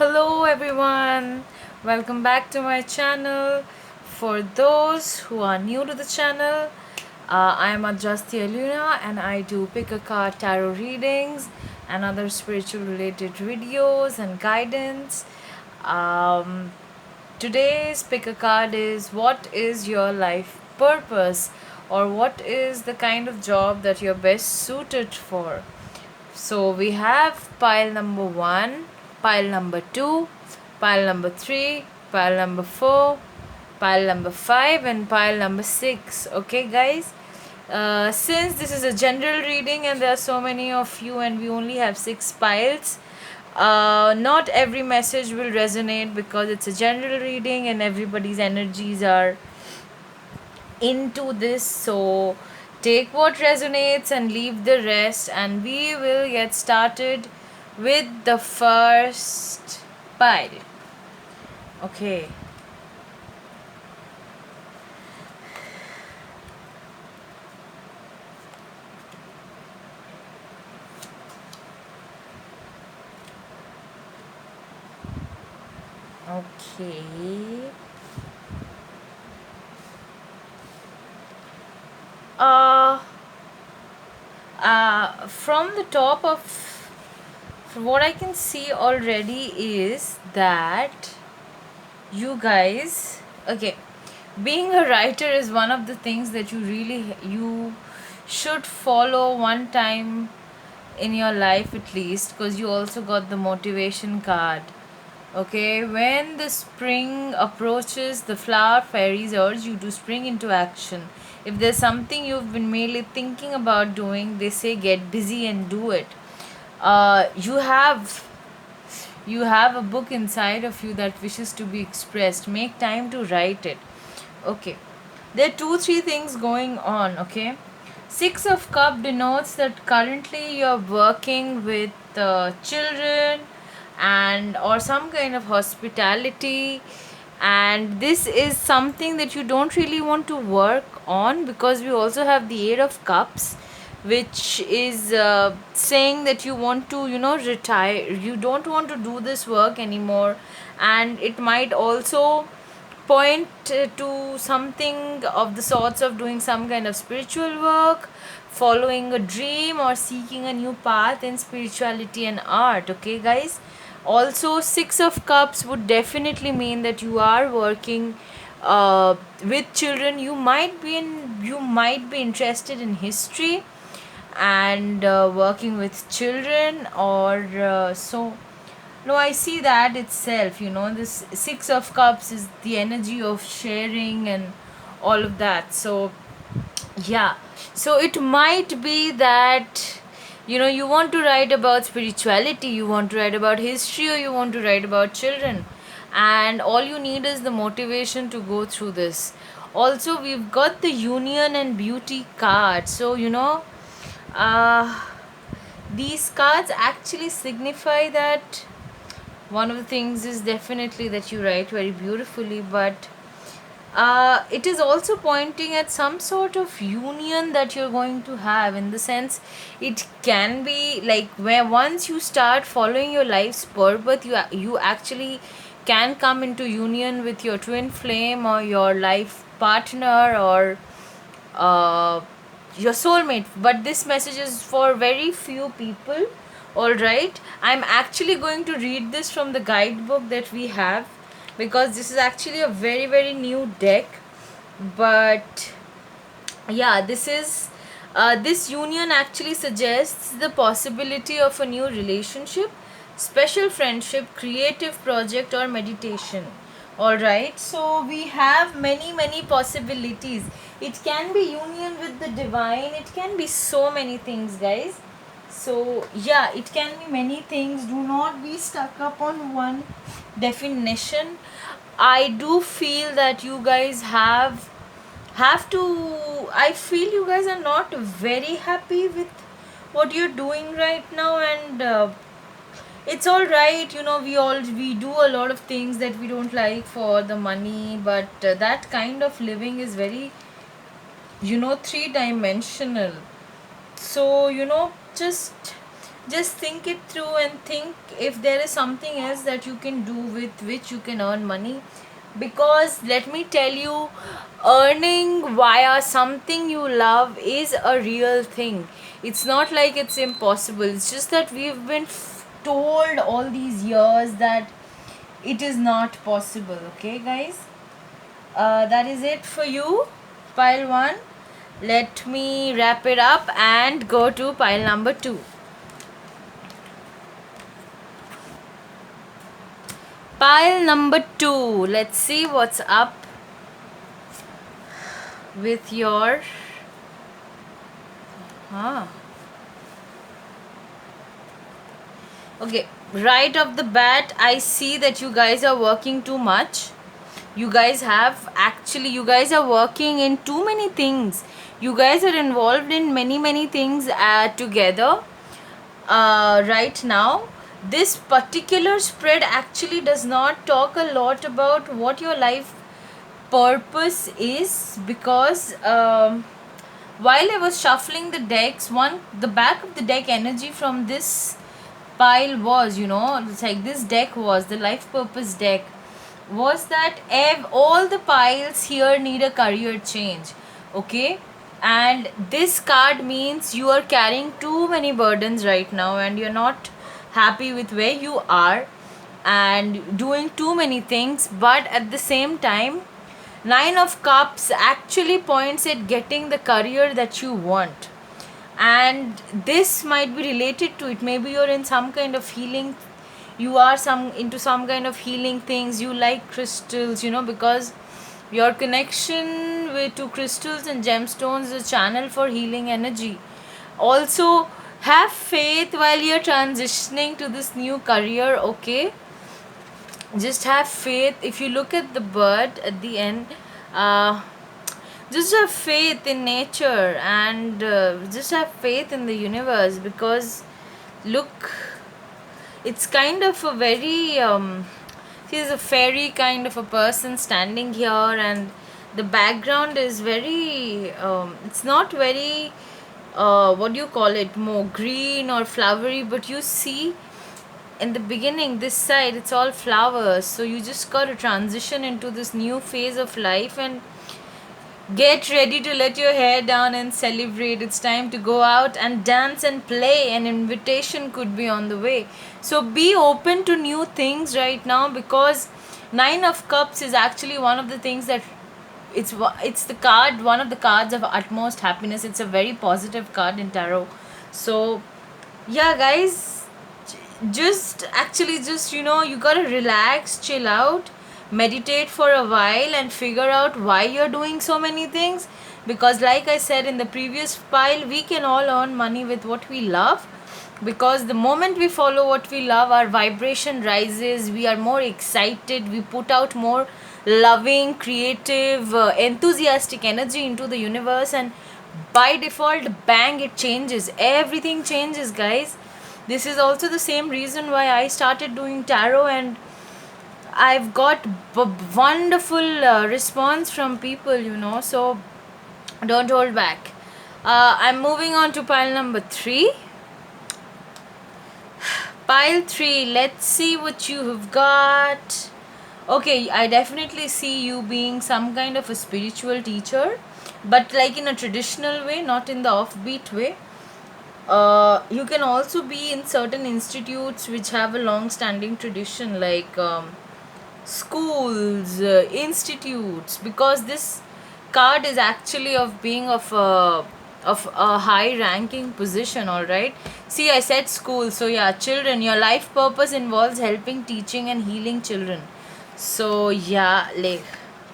Hello everyone, welcome back to my channel. For those who are new to the channel, I am Adjasti Aluna and I do pick a card tarot readings and other spiritual related videos and guidance. Um, Today's pick a card is what is your life purpose, or what is the kind of job that you're best suited for. So we have pile number 1, pile number 2, pile number 3, pile number 4, pile number 5, and pile number 6. Okay, guys? Since this is a general reading and there are so many of you and we only have 6 piles, not every message will resonate because it's a general reading and everybody's energies are into this. So take what resonates and leave the rest, and we will get started with the first pile. Okay. Okay. uh from the top of, from what I can see already, is that you guys, okay, being a writer is one of the things that you should follow one time in your life at least, because you also got the motivation card. Okay, when the spring approaches, the flower fairies urge you to spring into action. If there's something you've been mainly thinking about doing, they say get busy and do it. You have a book inside of you that wishes to be expressed. Make time to write it. Okay, there are two three things going on. Okay, Six of Cup denotes that currently you're working with children and or some kind of hospitality, and this is something that you don't really want to work on, because we also have the Eight of Cups, which is saying that you want to, retire. You don't want to do this work anymore, and it might also point to something of the sorts of doing some kind of spiritual work, following a dream, or seeking a new path in spirituality and art. Okay, guys? Also, Six of Cups would definitely mean that you are working with children. You might be interested in history and working with children, or so. No, I see that itself. This Six of Cups is the energy of sharing and all of that. So, yeah. So, it might be that, you want to write about spirituality, you want to write about history, or you want to write about children. And all you need is the motivation to go through this. Also, we've got the union and beauty card. So, uh, these cards actually signify that one of the things is definitely that you write very beautifully, but it is also pointing at some sort of union that you're going to have, in the sense it can be like where once you start following your life's purpose, you actually can come into union with your twin flame or your life partner, or uh, your soulmate. But this message is for very few people. All right, I'm actually going to read this from the guidebook that we have, because this is actually a very very new deck. But yeah, this union actually suggests the possibility of a new relationship, special friendship, creative project, or meditation. All right, so we have many many possibilities. It can be union with the divine, it can be so many things, guys. So yeah, it can be many things. Do not be stuck up on one definition. I do feel that you guys have to, I feel you guys are not very happy with what you're doing right now, and it's all right. We do a lot of things that we don't like for the money, but that kind of living is very, three dimensional. So, just just think it through and think if there is something else that you can do with which you can earn money. Because let me tell you, earning via something you love is a real thing. It's not like it's impossible, it's just that we've been told all these years that it is not possible. Okay guys, that is it for you, pile 1. Let me wrap it up and go to pile number 2. Pile number 2, let's see what's up with your huh. Okay, right off the bat, I see that you guys are working too much. You guys are working in too many things. You guys are involved in many things together right now. This particular spread actually does not talk a lot about what your life purpose is, because while I was shuffling the decks, the back of the deck energy from this pile was, it's like this deck was the life purpose deck, was that all the piles here need a career change. Okay, and this card means you are carrying too many burdens right now and you're not happy with where you are and doing too many things. But at the same time, 9 of Cups actually points at getting the career that you want, and this might be related to it. Maybe you're in some kind of healing, you are into some kind of healing things, you like crystals, because your connection to crystals and gemstones is a channel for healing energy. Also, have faith while you're transitioning to this new career. Okay, just have faith. If you look at the bird at the end, just have faith in nature, and just have faith in the universe, because look, it's kind of a very she's a fairy kind of a person standing here, and the background is very it's not very what do you call it, more green or flowery, but you see in the beginning this side it's all flowers. So you just got to transition into this new phase of life and get ready to let your hair down and celebrate. It's time to go out and dance and play. An invitation could be on the way. So be open to new things right now, because 9 of Cups is actually one of the things that it's the card, one of the cards of utmost happiness. It's a very positive card in tarot. So yeah guys, just you gotta relax, chill out, meditate for a while and figure out why you're doing so many things. Because like I said in the previous pile, we can all earn money with what we love, because the moment we follow what we love, our vibration rises, we are more excited, we put out more loving, creative, enthusiastic energy into the universe, and by default, bang, it changes, everything changes guys. This is also the same reason why I started doing tarot, and I've got wonderful response from people, so don't hold back. I'm moving on to pile number 3. Pile 3, let's see what you have got. Okay, I definitely see you being some kind of a spiritual teacher, but like in a traditional way, not in the offbeat way. You can also be in certain institutes which have a long standing tradition, like schools, institutes, because this card is actually of being of a high ranking position. All right, see, I said school, so yeah, children. Your life purpose involves helping, teaching and healing children. So yeah, like,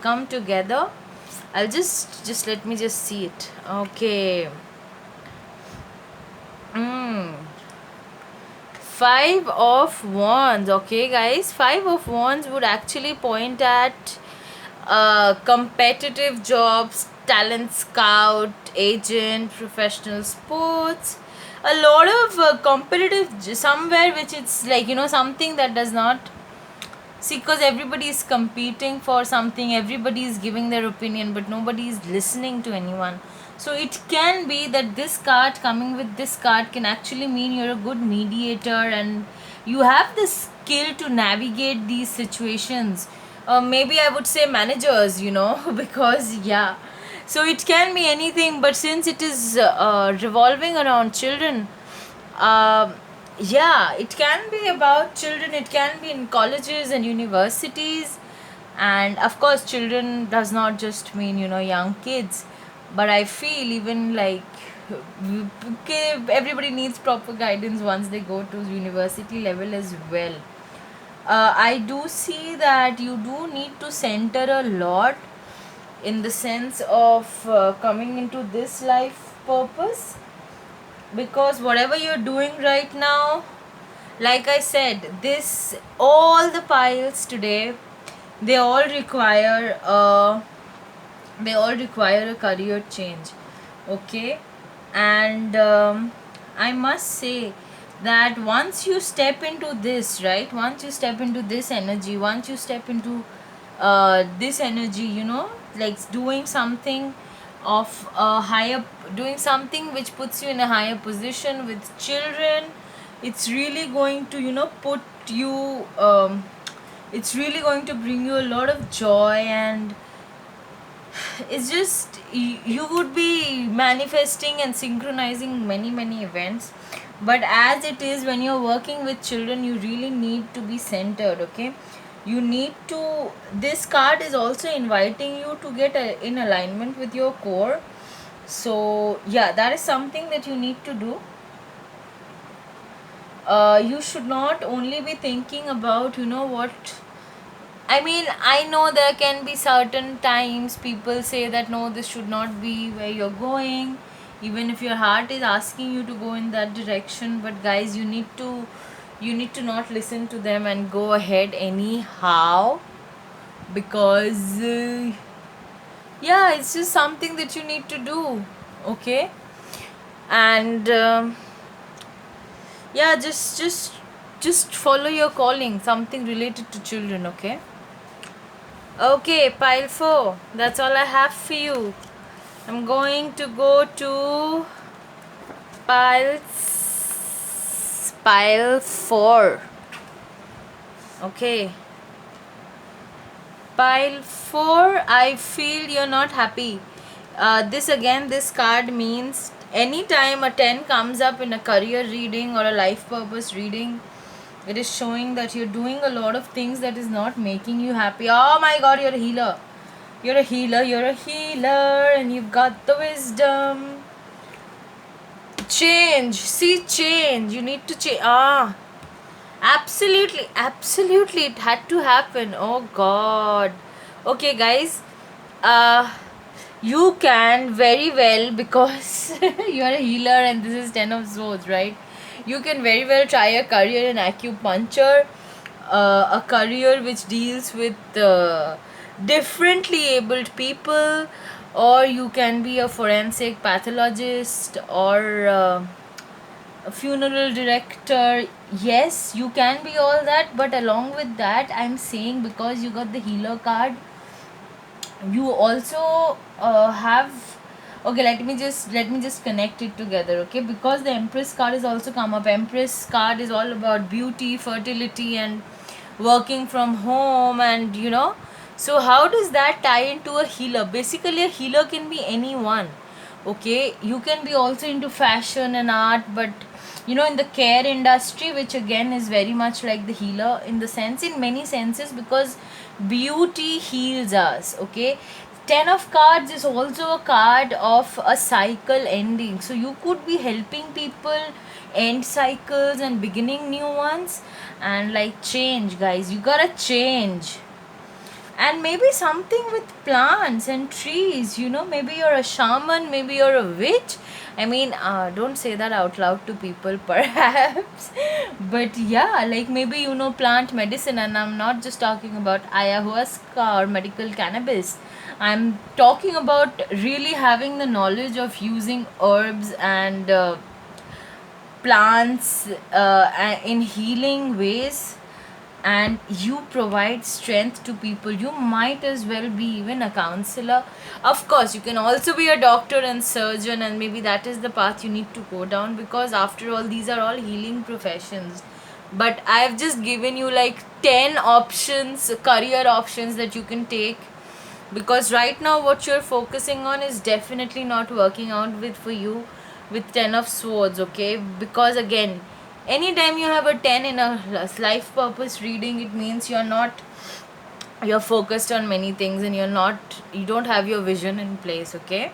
come together. I'll just let me just see it. Okay. 5 of Wands. Okay guys, 5 of Wands would actually point at competitive jobs, talent scout, agent, professional sports, a lot of competitive somewhere, which it's like something that does not see, because everybody is competing for something, everybody is giving their opinion, but nobody is listening to anyone. So it can be that this card, coming with this card, can actually mean you're a good mediator and you have the skill to navigate these situations. Maybe I would say managers, because yeah. So it can be anything, but since it is revolving around children, um yeah, it can be about children, it can be in colleges and universities. And of course children does not just mean young kids, but I feel even like okay, everybody needs proper guidance once they go to university level as well. I do see that you do need to center a lot in the sense of coming into this life purpose, because whatever you're doing right now, like I said, this all the piles today, they all require a career change. Okay. And I must say that once you step into this, right, once you step into this energy, once you step into this energy, like doing something of a higher, doing something which puts you in a higher position with children, it's really going to put you it's really going to bring you a lot of joy. And it's just you would be manifesting and synchronizing many events. But as it is, when you're working with children, you really need to be centered. Okay, you need to, this card is also inviting you to get in alignment with your core. So yeah, that is something that you need to do. You should not only be thinking about what, I mean, I know there can be certain times people say that no, this should not be where you're going, even if your heart is asking you to go in that direction. But guys, you need to not listen to them and go ahead anyhow, because yeah, it's just something that you need to do. Okay. And yeah, just follow your calling, something related to children. Okay. Okay, pile 4. That's all I have for you. I'm going to go to pile pile 4. Okay. Pile 4, I feel you're not happy. This card means anytime a 10 comes up in a career reading or a life purpose reading, it is showing that you're doing a lot of things that is not making you happy. Oh my god, you're a healer. You're a healer, and you've got the wisdom. Change. See, change. You need to change. Absolutely, it had to happen. Oh god. Okay, guys. Uh, you can very well, because you are a healer and this is 10 of swords, right? You can very well try a career in acupuncture, a career which deals with differently abled people, or you can be a forensic pathologist, or a funeral director. Yes, you can be all that, but along with that, I'm saying, because you got the healer card, you also have, okay, let me just connect it together. Okay, because the empress card is also come up. Empress card is all about beauty, fertility, and working from home, and so how does that tie into a healer? Basically, a healer can be anyone. Okay, you can be also into fashion and art, but in the care industry, which again is very much like the healer in the sense, in many senses, because beauty heals us. Okay, 10 of cards is also a card of a cycle ending, so you could be helping people end cycles and beginning new ones. And like change, guys, you gotta change. And maybe something with plants and trees, maybe you're a shaman, maybe you're a witch. I mean, don't say that out loud to people perhaps, but yeah, like maybe plant medicine. And I'm not just talking about ayahuasca or medical cannabis. I'm talking about really having the knowledge of using herbs and plants in healing ways. and you provide strength to people. You might as well be even a counselor. Of course, you can also be a doctor and surgeon, and maybe that is the path you need to go down, because after all, these are all healing professions. But I've just given you like 10 options, career options that you can take, because right now what you're focusing on is definitely not working out with for you with 10 of swords. Okay, because again, anytime you have a 10 in a life purpose reading, it means you're focused on many things, and you don't have your vision in place. Okay,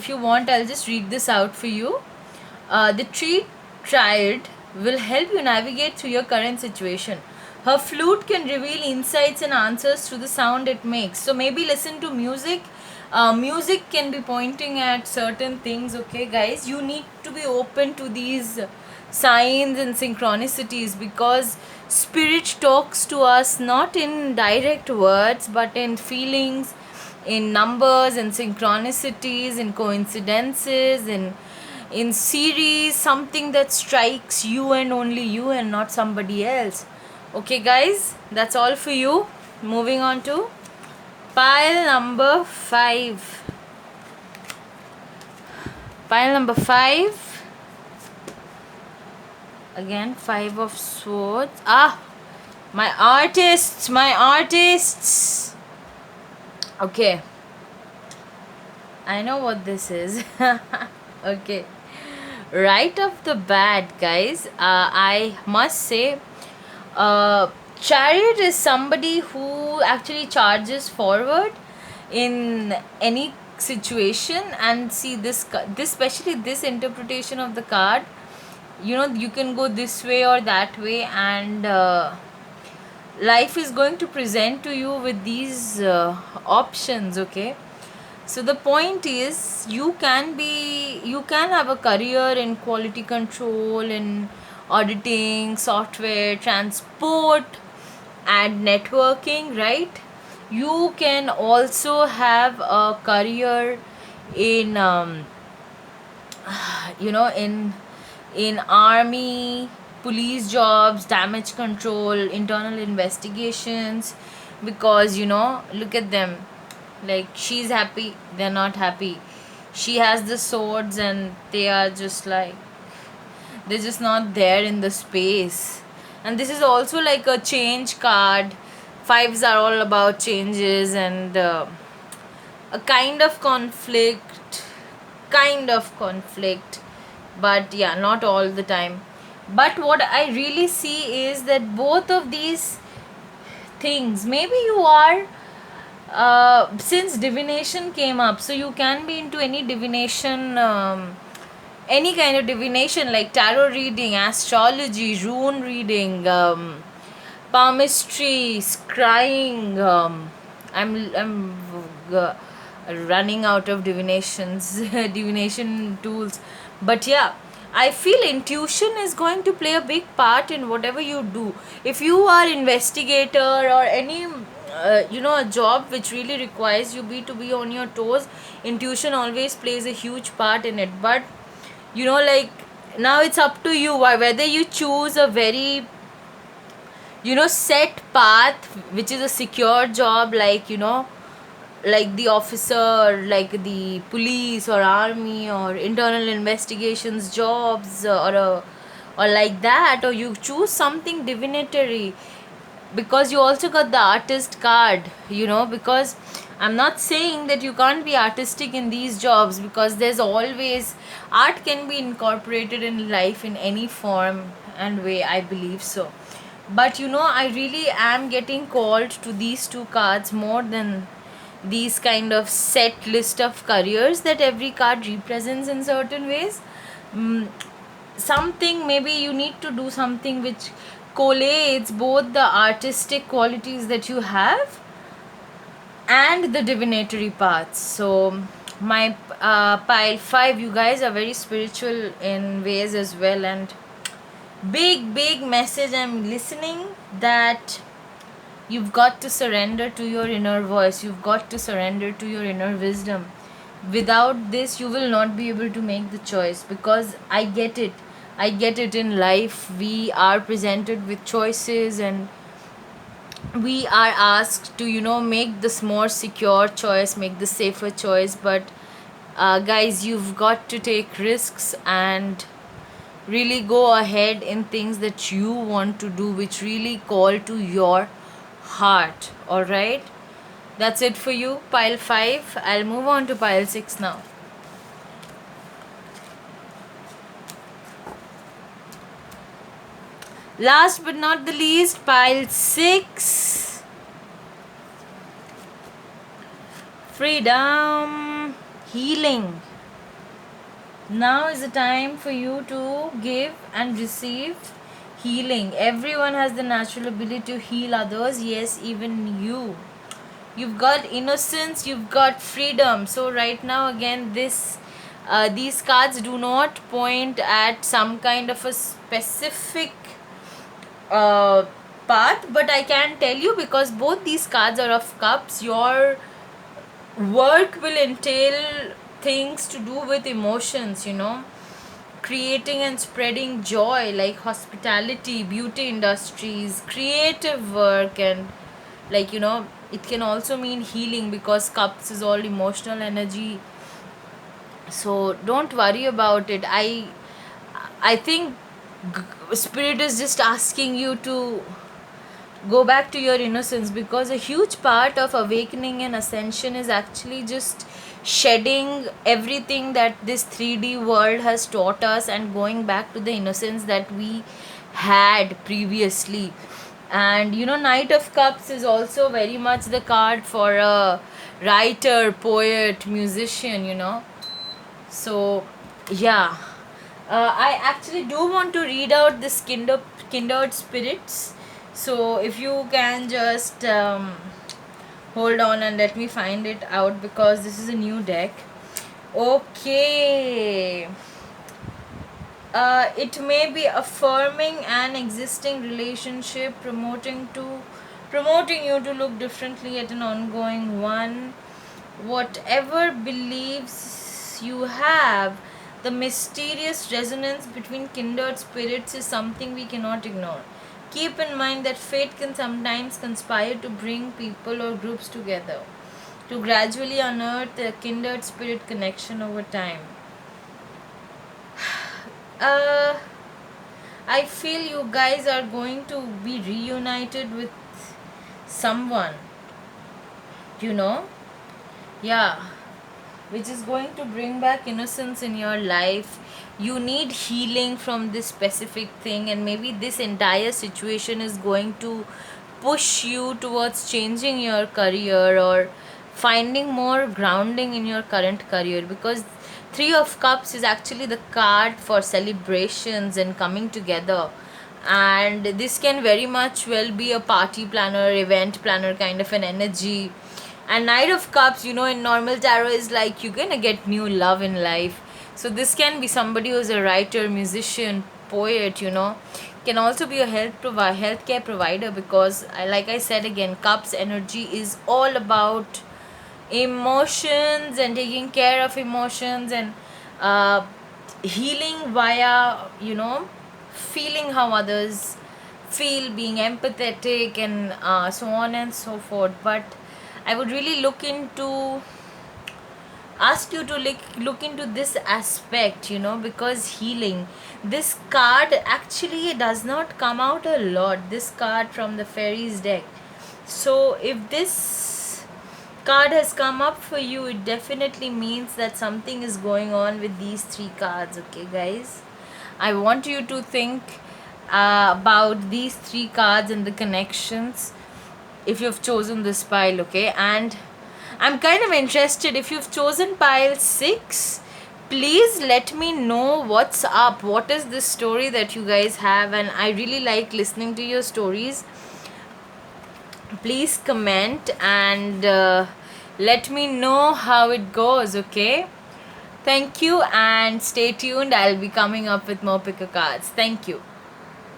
if you want, I'll just read this out for you. The tree triad will help you navigate through your current situation. Her flute can reveal insights and answers through the sound it makes. So maybe listen to music. Music can be pointing at certain things. Okay, guys, you need to be open to these signs and synchronicities, because spirit talks to us not in direct words but in feelings, in numbers, in synchronicities, in coincidences, in series, something that strikes you and only you and not somebody else. Okay, guys, that's all for you. Moving on to pile number 5. Pile number 5. Again, 5 of swords. My artists. Okay, I know what this is. Okay, right off the bat, guys, I must say, chariot is somebody who actually charges forward in any situation. And see, this especially this interpretation of the card, you can go this way or that way, and life is going to present to you with these options. Okay, so the point is, you can have a career in quality control, in auditing, software, transport, and networking, right? You can also have a career in in army, police jobs, damage control, internal investigations, because look at them, like, she's happy, they're not happy. She has the swords, and they are just like, they're just not there in the space. And this is also like a change card. Fives are all about changes, and a kind of conflict, but yeah, not all the time. But what I really see is that both of these things, maybe you are, since divination came up, so you can be into any divination, any kind of divination, like tarot reading, astrology, rune reading, palmistry, scrying. I'm uh, running out of divinations, divination tools. But yeah, I feel intuition is going to play a big part in whatever you do. If you are investigator or any a job which really requires you to be on your toes, intuition always plays a huge part in it. But like, now it's up to you whether you choose a very set path, which is a secure job, like the officer, like the police or army or internal investigations jobs, or like that, or you choose something divinatory, because you also got the artist card. Because I'm not saying that you can't be artistic in these jobs, because there's always art can be incorporated in life in any form and way, I believe so. But I really am getting called to these two cards more than these kind of set list of careers that every card represents in certain ways. mm, Something, maybe you need to do something which collates both the artistic qualities that you have and the divinatory parts. So my pile 5, you guys are very spiritual in ways as well, and big message I'm listening, that you've got to surrender to your inner voice, you've got to surrender to your inner wisdom. Without this, you will not be able to make the choice, because I get it in life, we are presented with choices, and we are asked to, make this more secure choice, make the safer choice. But guys, you've got to take risks and really go ahead in things that you want to do, which really call to your heart. All right, that's it for you, pile 5. I'll move on to pile 6 now. Last but not the least, pile 6. Freedom, healing. Now is the time for you to give and receive healing. Everyone has the natural ability to heal others. Yes, even you. You've got innocence, you've got freedom. So right now, again, these cards do not point at some kind of a specific uh, path, but I can tell you, because both these cards are of cups, your work will entail things to do with emotions, creating and spreading joy, like hospitality, beauty industries, creative work, and like, it can also mean healing, because cups is all emotional energy. So don't worry about it. I think spirit is just asking you to go back to your innocence, because a huge part of awakening and ascension is actually just shedding everything that this 3D world has taught us and going back to the innocence that we had previously. And Knight of Cups is also very much the card for a writer, poet, musician, so yeah, I actually do want to read out this kindred spirits. So if you can just hold on and let me find it out, because this is a new deck. Okay. It may be affirming an existing relationship, promoting you to look differently at an ongoing one. Whatever beliefs you have, the mysterious resonance between kindred spirits is something we cannot ignore. Keep in mind that fate can sometimes conspire to bring people or groups together, to gradually unearth a kindred spirit connection over time. uh, I feel you guys are going to be reunited with someone, you know? Yeah, which is going to bring back innocence in your life. You need healing from this specific thing, and maybe this entire situation is going to push you towards changing your career or finding more grounding in your current career, because 3 of Cups is actually the card for celebrations and coming together. And this can very much well be a party planner, event planner kind of an energy. And Knight of Cups, in normal tarot is like you're gonna get new love in life. So this can be somebody who's a writer, musician, poet, can also be a healthcare provider, because like I said again, Cups energy is all about emotions and taking care of emotions, and uh, healing via, feeling how others feel, being empathetic, and so on and so forth. But I would really ask you to look into this aspect, because healing, this card actually does not come out a lot, this card from the fairies deck. So if this card has come up for you, it definitely means that something is going on with these 3 cards. Okay guys, I want you to think about these 3 cards and the connections if you've chosen this pile. Okay, and I'm kind of interested, if you've chosen pile 6, please let me know what's up, what is this story that you guys have, and I really like listening to your stories. Please comment and let me know how it goes. Okay, thank you, and stay tuned, I'll be coming up with more picker cards. Thank you.